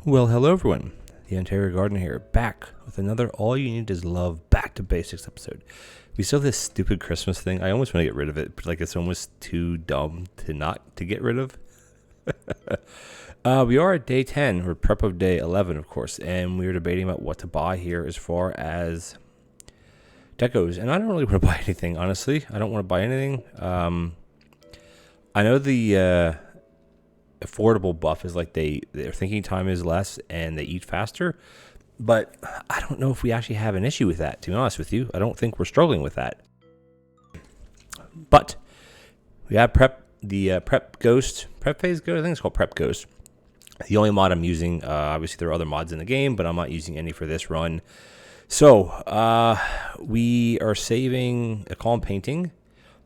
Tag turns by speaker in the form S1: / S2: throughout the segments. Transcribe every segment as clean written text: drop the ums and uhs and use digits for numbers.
S1: Well, hello everyone. TheOntarioGardener here, back with another All You Need Is Love Back to Basics episode. We still have this stupid Christmas thing. I almost want to get rid of it, but like it's almost too dumb to not to get rid of. We are at day 10, or prep of day 11, of course, and we are debating about what to buy here as far as decos. And I don't really want to buy anything, honestly. I don't want to buy anything. I know the affordable buff is like their thinking time is less and they eat faster, but I don't know if we actually have an issue with that, to be honest with you. I don't think we're struggling with that. But we have prep phase ghost. I think it's called prep ghost. The only mod I'm using, obviously there are other mods in the game, but I'm not using any for this run. So we are saving a calm painting.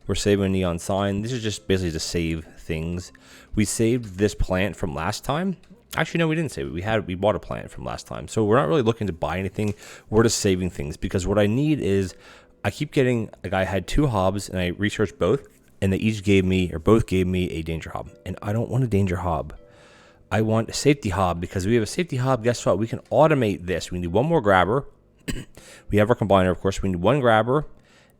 S1: We're saving a neon sign. This is just basically to save things. We saved this plant from last time. Actually, no, we didn't save it. We bought a plant from last time. So we're not really looking to buy anything. We're just saving things because what I need is, I keep getting, like I had two hobs and I researched both and they each gave me, or both gave me, a danger hob. And I don't want a danger hob. I want a safety hob because we have a safety hob. Guess what? We can automate this. We need one more grabber. We have our combiner, of course. We need one grabber.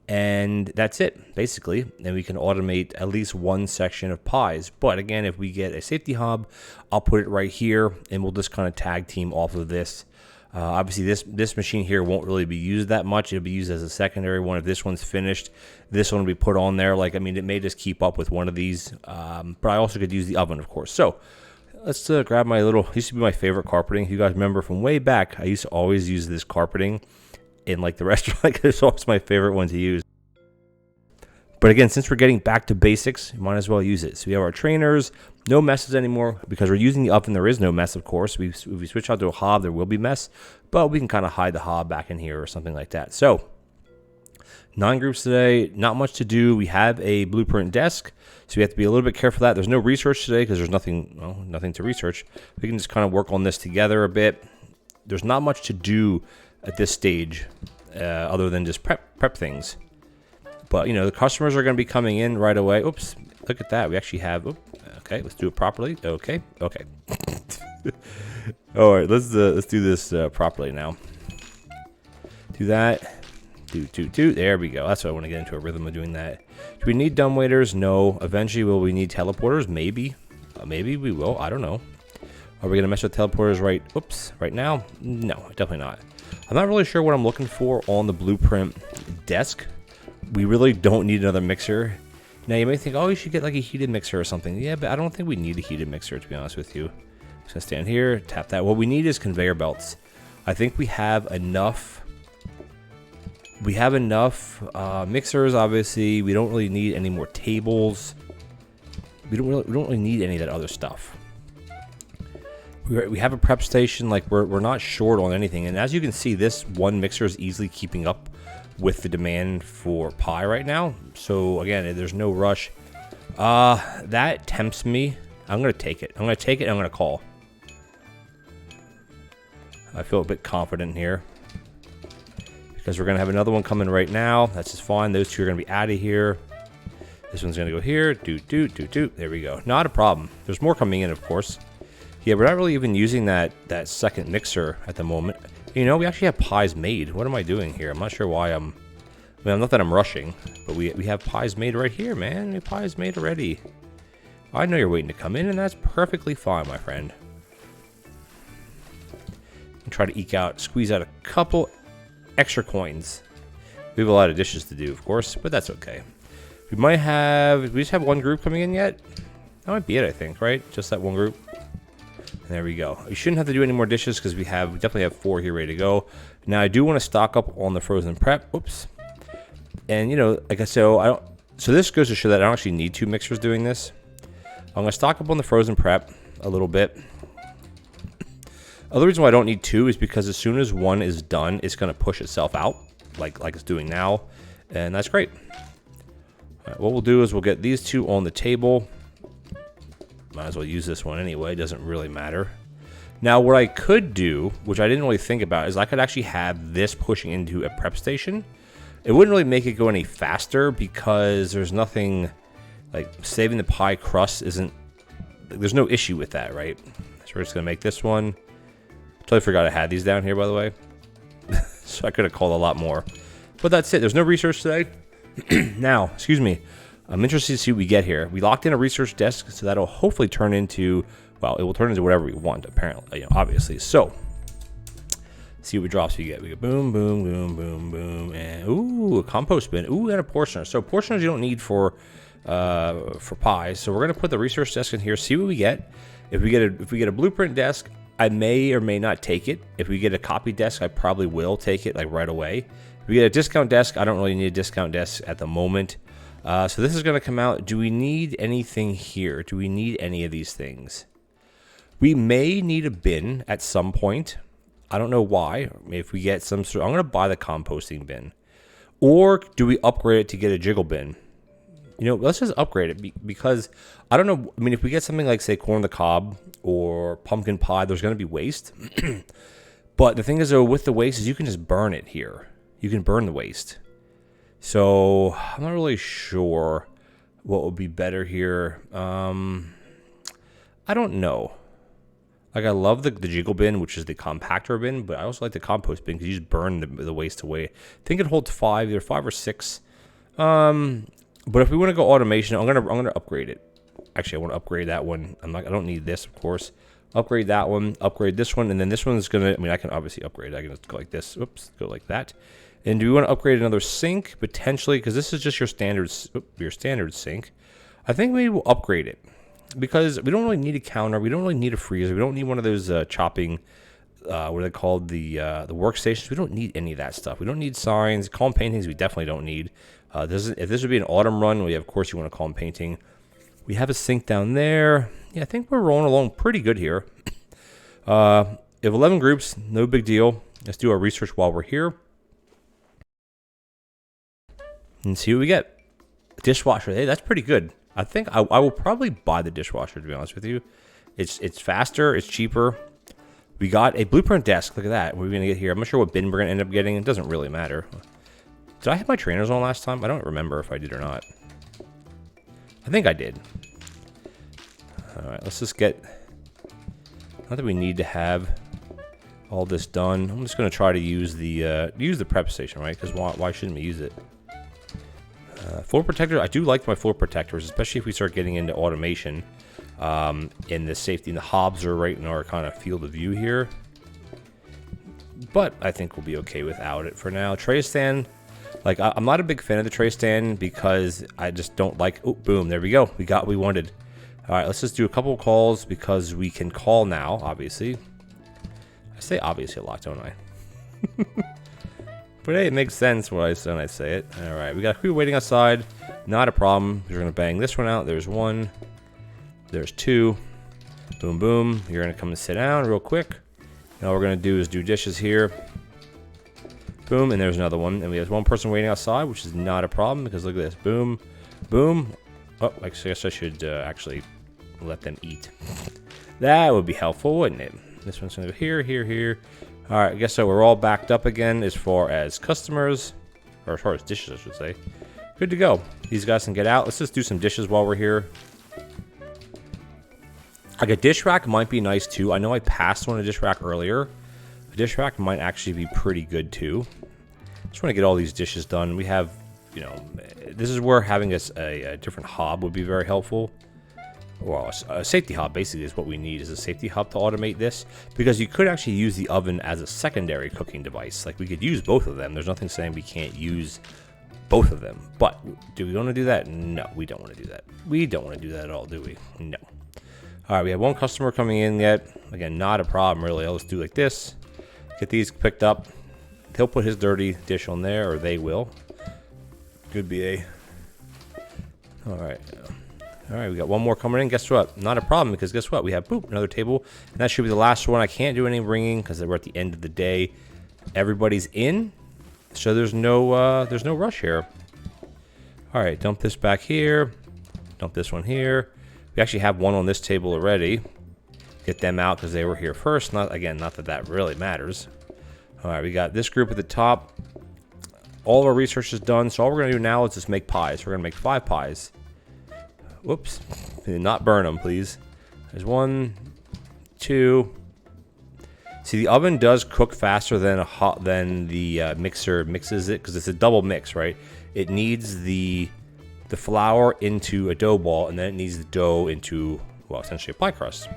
S1: And that's it, basically. And we can automate at least one section of pies. But again, if we get a safety hob, I'll put it right here, and we'll just kind of tag team off of this. Obviously, this machine here won't really be used that much. It'll be used as a secondary one. If this one's finished, this one will be put on there. Like, I mean, it may just keep up with one of these. But I also could use the oven, of course. So let's grab my little, used to be my favorite carpeting. If you guys remember from way back, I used to always use this carpeting in like the restaurant. Like, it's always my favorite one to use. But again, since we're getting back to basics, you might as well use it. So we have our trainers, no messes anymore. Because we're using the oven, there is no mess, of course. If we switch out to a hob, there will be mess. But we can kind of hide the hob back in here or something like that. So 9 groups today, not much to do. We have a blueprint desk, so we have to be a little bit careful of that. There's no research today because there's nothing to research. We can just kind of work on this together a bit. There's not much to do at this stage other than just prep things. But, you know, the customers are going to be coming in right away. Oops, look at that. We actually have, okay, let's do it properly. Okay. All right, let's do this properly now. Do that. Do. There we go. That's what I want to get into a rhythm of doing that. Do we need dumbwaiters? No. Eventually, will we need teleporters? Maybe. Maybe we will. I don't know. Are we going to mess with teleporters right now? No, definitely not. I'm not really sure what I'm looking for on the blueprint desk. We really don't need another mixer. Now, you may think, oh, you should get like a heated mixer or something. Yeah, but I don't think we need a heated mixer, to be honest with you. Just gonna stand here, tap that. What we need is conveyor belts. I think we have enough. We have enough mixers, obviously. We don't really need any more tables. We don't really need any of that other stuff. We have a prep station. Like, we're not short on anything. And as you can see, this one mixer is easily keeping up with the demand for pie right now. So again, there's no rush. That tempts me. I'm gonna take it. I'm gonna call. I feel a bit confident here because we're gonna have another one coming right now. That's just fine. Those two are gonna be out of here. This one's gonna go here. Do. There we go. Not a problem. There's more coming in, of course. Yeah, we're not really even using that second mixer at the moment. You know, we actually have pies made. What am I doing here? I'm not sure why not that I'm rushing, but we have pies made right here, man. We have pies made already. I know you're waiting to come in, and that's perfectly fine, my friend. Try to squeeze out a couple extra coins. We have a lot of dishes to do, of course, but that's okay. We just have one group coming in yet? That might be it, I think, right? Just that one group. There we go. We shouldn't have to do any more dishes because we definitely have 4 here ready to go. Now I do want to stock up on the frozen prep. Oops. And you know, like I said, so this goes to show that I don't actually need 2 mixers doing this. I'm gonna stock up on the frozen prep a little bit. Other reason why I don't need 2 is because as soon as one is done, it's gonna push itself out like it's doing now, and that's great. All right, what we'll do is we'll get these 2 on the table. Might as well use this one anyway, doesn't really matter. Now what I could do, which I didn't really think about, is I could actually have this pushing into a prep station. It wouldn't really make it go any faster because there's nothing, like saving the pie crust isn't, there's no issue with that, right? So we're just gonna make this one, Totally forgot I had these down here, by the way. So I could have called a lot more. But that's it. There's no research today. Now, excuse me. I'm interested to see what we get here. We locked in a research desk, so that'll hopefully turn into, well, it will turn into whatever we want, apparently, you know, obviously. So, see what drops we get. We get boom, boom, boom, boom, boom, and ooh, a compost bin. Ooh, and a portioner. So portioners you don't need for pies. So we're gonna put the research desk in here, see what we get. If we get a blueprint desk, I may or may not take it. If we get a copy desk, I probably will take it like right away. If we get a discount desk, I don't really need a discount desk at the moment. So this is going to come out. Do we need anything here? Do we need any of these things? We may need a bin at some point. I don't know why. If we get some sort, I'm going to buy the composting bin. Or do we upgrade it to get a jiggle bin? You know, let's just upgrade it because I don't know. I mean, if we get something like, say, corn on the cob or pumpkin pie, there's going to be waste. But the thing is, though, with the waste is you can just burn it here. You can burn the waste. So I'm not really sure what would be better here. I don't know. Like, I love the jiggle bin, which is the compactor bin, but I also like the compost bin because you just burn the waste away. I think it holds either 5 or 6. But if we want to go automation, I'm gonna upgrade it. Actually, I want to upgrade that one. I don't need this, of course. Upgrade that one. Upgrade this one, and then this one's gonna. I mean, I can obviously upgrade. I can just go like this. Oops, go like that. And do we want to upgrade another sink potentially? Because this is just your standard sink. I think maybe we'll upgrade it because we don't really need a counter. We don't really need a freezer. We don't need one of those chopping. What are they called? The workstations. We don't need any of that stuff. We don't need signs. Column paintings. We definitely don't need. If this would be an autumn run, of course you want to column painting. We have a sink down there. Yeah, I think we're rolling along pretty good here. We have 11 groups. No big deal. Let's do our research while we're here. And see what we get. Dishwasher. Hey, that's pretty good. I think I will probably buy the dishwasher, to be honest with you. It's faster. It's cheaper. We got a blueprint desk. Look at that. What are we going to get here? I'm not sure what bin we're going to end up getting. It doesn't really matter. Did I have my trainers on last time? I don't remember if I did or not. I think I did. All right, let's just get... Not that we need to have all this done. I'm just going to try to use the prep station, right? Because why shouldn't we use it? Floor protector. I do like my floor protectors, especially if we start getting into automation. In the safety, and the hobs are right in our kind of field of view here. But I think we'll be okay without it for now. Tray stand. Like, I'm not a big fan of the tray stand because I just don't like... Oh, boom. There we go. We got what we wanted. All right, let's just do a couple of calls because we can call now, obviously. I say obviously a lot, don't I? But hey, it makes sense when I say it. All right, we got people waiting outside. Not a problem. We're going to bang this one out. There's one. There's two. Boom, boom. You're going to come and sit down real quick. And all we're going to do is do dishes here. Boom, and there's another one. And we have one person waiting outside, which is not a problem because look at this. Boom, boom. Oh, I guess I should actually let them eat. That would be helpful, wouldn't it? This one's going to go here, here, here. All right, I guess so. We're all backed up again as far as customers, or as far as dishes, I should say. Good to go. These guys can get out. Let's just do some dishes while we're here. Like a dish rack might be nice too. I know I passed on a dish rack earlier. A dish rack might actually be pretty good too. Just want to get all these dishes done. We have, you know, this is where having a different hob would be very helpful. Well, a safety hob basically is what we need, is a safety hob to automate this, because you could actually use the oven as a secondary cooking device. Like, we could use both of them. There's nothing saying we can't use both of them. But do we want to do that? No, we don't want to do that. We don't want to do that at all, do we? No. All right, we have one customer coming in yet. Again, not a problem really. I'll just do like this. Get these picked up. He'll put his dirty dish on there, or they will. Could be a... All right. All right, we got one more coming in. Guess what? Not a problem, because guess what? We have, boop, another table. And that should be the last one. I can't do any ringing because we're at the end of the day. Everybody's in, so there's no rush here. All right, dump this back here. Dump this one here. We actually have one on this table already. Get them out because they were here first. Not that that really matters. All right, we got this group at the top. All of our research is done, so all we're going to do now is just make pies. We're going to make 5 pies. Whoops. Not burn them, please. There's 1, 2, See, the oven does cook faster than the mixer mixes it, because it's a double mix, right? It needs the flour into a dough ball, and then it needs the dough into, well, essentially a pie crust.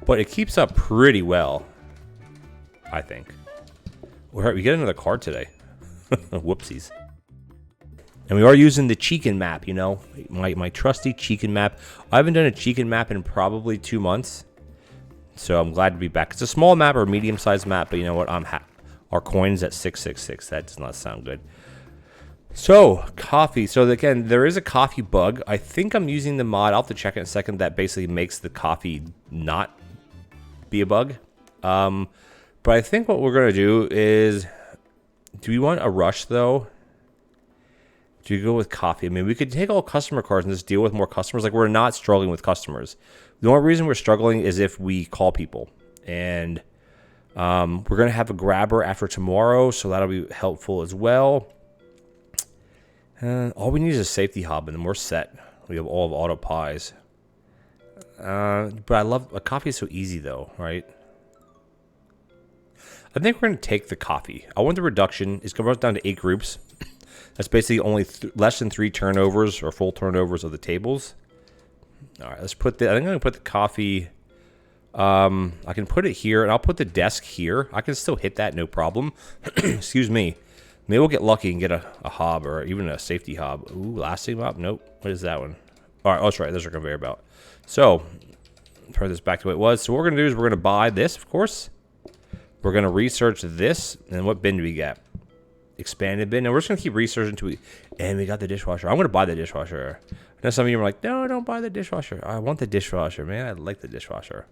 S1: But it keeps up pretty well, I think. We get another card today. Whoopsies. And we are using the chicken map, you know, my trusty chicken map. I haven't done a chicken map in probably 2 months, so I'm glad to be back. It's a small map or a medium-sized map, but you know what? Our coin's at 666. That does not sound good. So, coffee. So, again, there is a coffee bug. I think I'm using the mod. I'll have to check it in a second. That basically makes the coffee not be a bug. But I think what we're going to do is... Do we want a rush, though? Do you go with coffee? I mean, we could take all customer cards and just deal with more customers. Like, we're not struggling with customers. The only reason we're struggling is if we call people. And we're going to have a grabber after tomorrow, so that'll be helpful as well. All we need is a safety hob, and then we're set. We have all of auto pies. But I love... coffee is so easy, though, right? I think we're going to take the coffee. I want the reduction. It's going to go down to 8 groups. That's basically only less than 3 turnovers or full turnovers of the tables. All right, let's put the... I think I'm going to put the coffee... I can put it here, and I'll put the desk here. I can still hit that, no problem. Excuse me. Maybe we'll get lucky and get a hob or even a safety hob. Ooh, lasting hob? Nope. What is that one? All right, oh, that's right. There's our conveyor belt. So, turn this back to what it was. So what we're going to do is we're going to buy this, of course. We're going to research this. And what bin do we get? Expanded bin. And we're just going to keep researching until we... And we got the dishwasher. I'm going to buy the dishwasher. I know some of you are like, no, don't buy the dishwasher. I want the dishwasher, man. I like the dishwasher.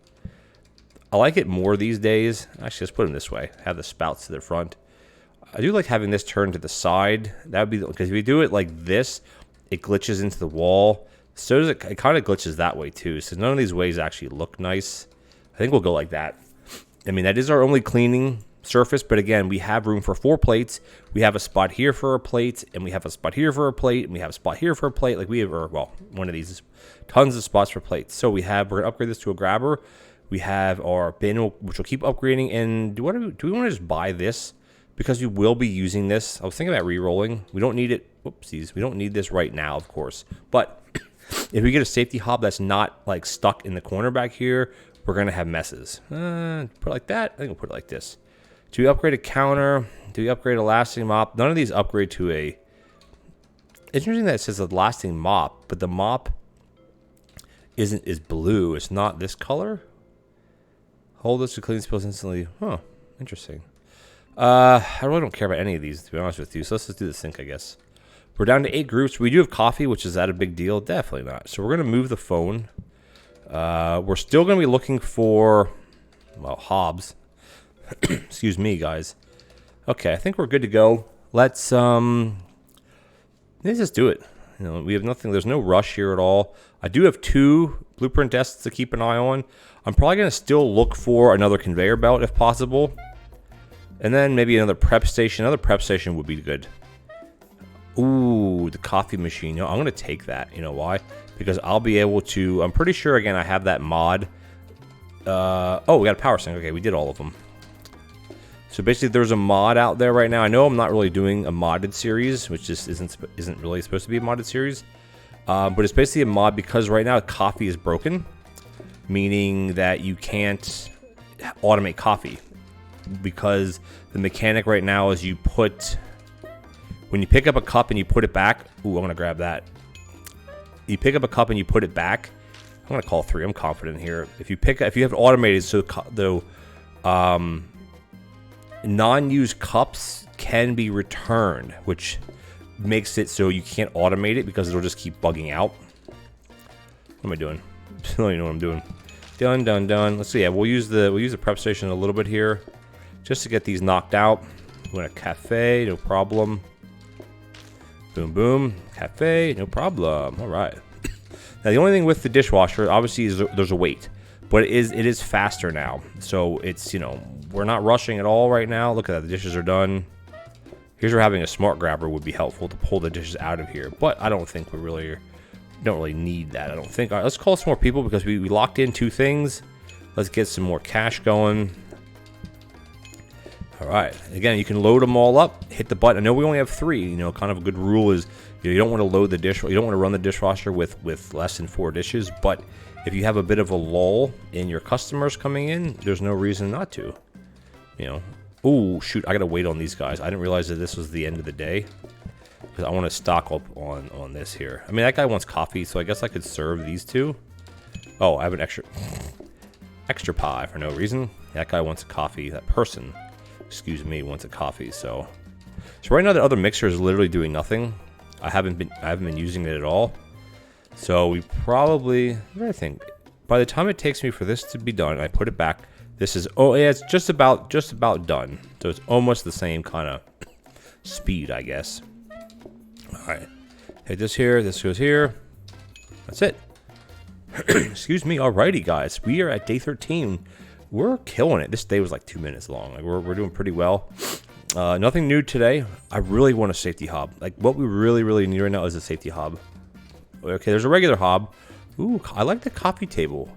S1: I like it more these days. Actually, let's put them this way. Have the spouts to the front. I do like having this turned to the side. That would be... Because if you do it like this, it glitches into the wall. So does it kind of glitches that way, too. So none of these ways actually look nice. I think we'll go like that. I mean, that is our only cleaning surface, but again, we have room for 4 plates. We have a spot here for a plate, and we have a spot here for a plate, and we have a spot here for a plate. Like we have, well, one of these is tons of spots for plates. So we're gonna upgrade this to a grabber. We have our bin, which will keep upgrading. And do we want to just buy this because we will be using this? I was thinking about re-rolling. We don't need it. Whoopsies. We don't need this right now, of course. But if we get a safety hob that's not like stuck in the corner back here, we're going to have messes. Put it like that. I think we'll put it like this. Do we upgrade a counter? Do we upgrade a lasting mop? None of these upgrade to a... It's interesting that it says a lasting mop, but the mop is blue. It's not this color. Hold this to clean spills instantly. Huh. Interesting. I really don't care about any of these, to be honest with you. So let's just do the sink, I guess. We're down to 8 groups. We do have coffee, which is that a big deal? Definitely not. So we're going to move the phone. We're still going to be looking for, well, hobs. Excuse me, guys. Okay, I think we're good to go. Let's just do it. You know, we have nothing. There's no rush here at all. I do have 2 blueprint desks to keep an eye on. I'm probably going to still look for another conveyor belt if possible. And then maybe another prep station. Another prep station would be good. Ooh, the coffee machine. You know, I'm going to take that. You know why? Because I'll be able to... I'm pretty sure, again, I have that mod. Oh, we got a power sink. Okay, we did all of them. So basically, there's a mod out there right now. I know I'm not really doing a modded series, which just isn't really supposed to be a modded series. But it's basically a mod because right now coffee is broken, meaning that you can't automate coffee. Because the mechanic right now is you put... When you pick up a cup and you put it back... Ooh, I'm going to grab that. You pick up a cup and you put it back. I'm going to call 3. I'm confident here. If you have it automated, so the non-used cups can be returned, which makes it so you can't automate it because it'll just keep bugging out. What am I doing? I don't even know what I'm doing. Done. Let's see. Yeah, we'll use the prep station a little bit here, just to get these knocked out. We want a cafe, no problem. Boom, boom. Cafe, no problem. All right. Now, the only thing with the dishwasher, obviously, is there's a wait. But it is faster now. So, it's, you know, we're not rushing at all right now. Look at that. The dishes are done. Here's where having a smart grabber would be helpful to pull the dishes out of here. But I don't think we don't really need that, I don't think. All right, let's call some more people because we locked in 2 things. Let's get some more cash going. All right. Again, you can load them all up. Hit the button. I know we only have 3. You know, kind of a good rule is you don't want to load the dish. You don't want to run the dishwasher with less than 4 dishes. But if you have a bit of a lull in your customers coming in, there's no reason not to. You know. Oh shoot! I gotta wait on these guys. I didn't realize that this was the end of the day because I want to stock up on this here. I mean, that guy wants coffee, so I guess I could serve these 2. Oh, I have an extra pie for no reason. That guy wants a coffee. That person, excuse me, wants a coffee. So right now the other mixer is literally doing nothing. I haven't been using it at all. So we probably, I think, by the time it takes me for this to be done, I put it back. This is, oh yeah, it's just about done. So it's almost the same kind of speed, I guess. All right, hit this here. This goes here. That's it. Excuse me. Alrighty, guys, we are at day 13. We're killing it. This day was like 2 minutes long. Like we're doing pretty well. Nothing new today. I really want a safety hob. Like what we really need right now is a safety hob. Okay, there's a regular hob. Ooh, I like the coffee table.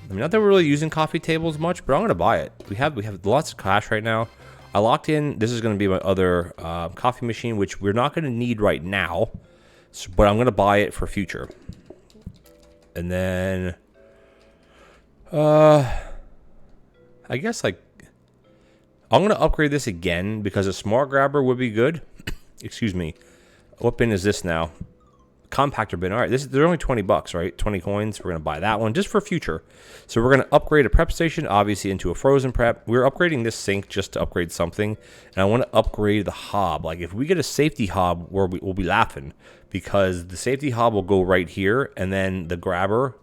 S1: I mean, not that we're really using coffee tables much, but I'm gonna buy it. We have lots of cash right now. I locked in. This is gonna be my other coffee machine, which we're not gonna need right now, but I'm gonna buy it for future. And then, I guess like I'm gonna upgrade this again because a smart grabber would be good. Excuse me. What bin is this now? Compactor bin. All right, they're only $20, right? 20 coins. We're gonna buy that one just for future. So we're gonna upgrade a prep station, obviously, into a frozen prep. We're upgrading this sink just to upgrade something, and I want to upgrade the hob. Like if we get a safety hob, we'll be laughing because the safety hob will go right here, and then the grabber,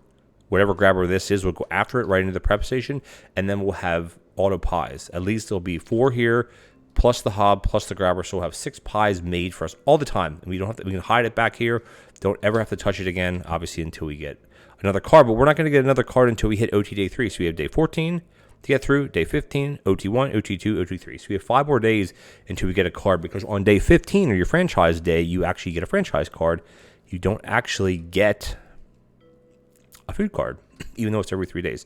S1: whatever grabber this is, will go after it right into the prep station, and then we'll have auto pies. At least there'll be 4 here, plus the hob, plus the grabber, so we'll have 6 pies made for us all the time. And we don't have to. We can hide it back here. Don't ever have to touch it again, obviously, until we get another card. But we're not going to get another card until we hit OT day 3. So we have day 14 to get through, day 15, OT1, OT2, OT3. So we have 5 more days until we get a card. Because on day 15, or your franchise day, you actually get a franchise card. You don't actually get a food card, even though it's every 3 days.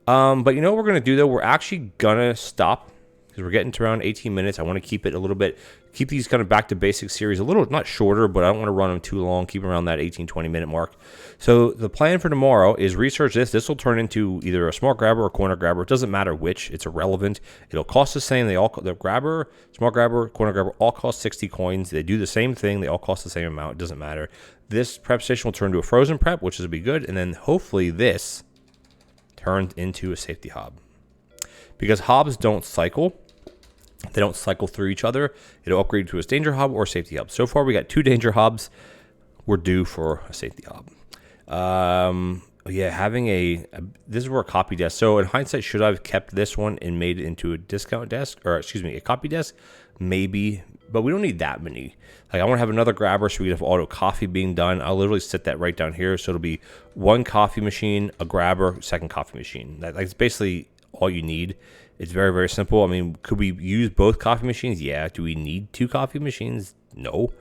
S1: But you know what we're going to do, though? We're actually going to stop because we're getting to around 18 minutes. I want to keep it a little bit, keep these kind of back to basics series a little, not shorter, but I don't want to run them too long, keep them around that 18, 20 minute mark. So the plan for tomorrow is research this. This will turn into either a smart grabber or corner grabber. It doesn't matter which, it's irrelevant. It'll cost the same. The grabber, smart grabber, corner grabber all cost 60 coins. They do the same thing. They all cost the same amount. It doesn't matter. This prep station will turn to a frozen prep, which is be good. And then hopefully this turns into a safety hob. Because hobs don't cycle. They don't cycle through each other. It'll upgrade to a danger hob or a safety hob. So far, we got 2 danger hobs. We're due for a safety hob. Yeah, having this is where a copy desk. So in hindsight, should I have kept this one and made it into a discount desk, or excuse me, a copy desk? Maybe, but we don't need that many. Like I want to have another grabber so we have auto coffee being done. I'll literally set that right down here. So it'll be 1 coffee machine, a grabber, 2nd coffee machine. That's basically all you need. It's very, very simple. I mean, could we use both coffee machines? Yeah. Do we need 2 coffee machines? No.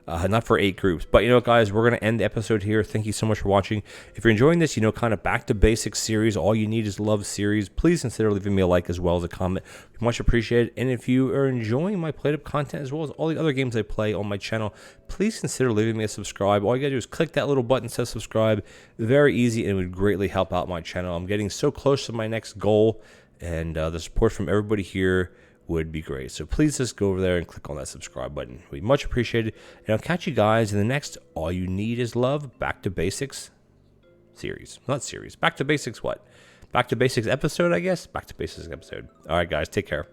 S1: Not for 8 groups. But, you know, guys, we're going to end the episode here. Thank you so much for watching. If you're enjoying this, you know, kind of back to basics series, all you need is love series, please consider leaving me a like as well as a comment. Much appreciated. And if you are enjoying my PlateUp content as well as all the other games I play on my channel, please consider leaving me a subscribe. All you got to do is click that little button that says subscribe. Very easy, and it would greatly help out my channel. I'm getting so close to my next goal, and the support from everybody here would be great. So please just go over there and click on that subscribe button. We'd much appreciated. And I'll catch you guys in the next All You Need Is Love Back to Basics series. Not series. Back to Basics what? Back to Basics episode, I guess? Back to Basics episode. All right, guys. Take care.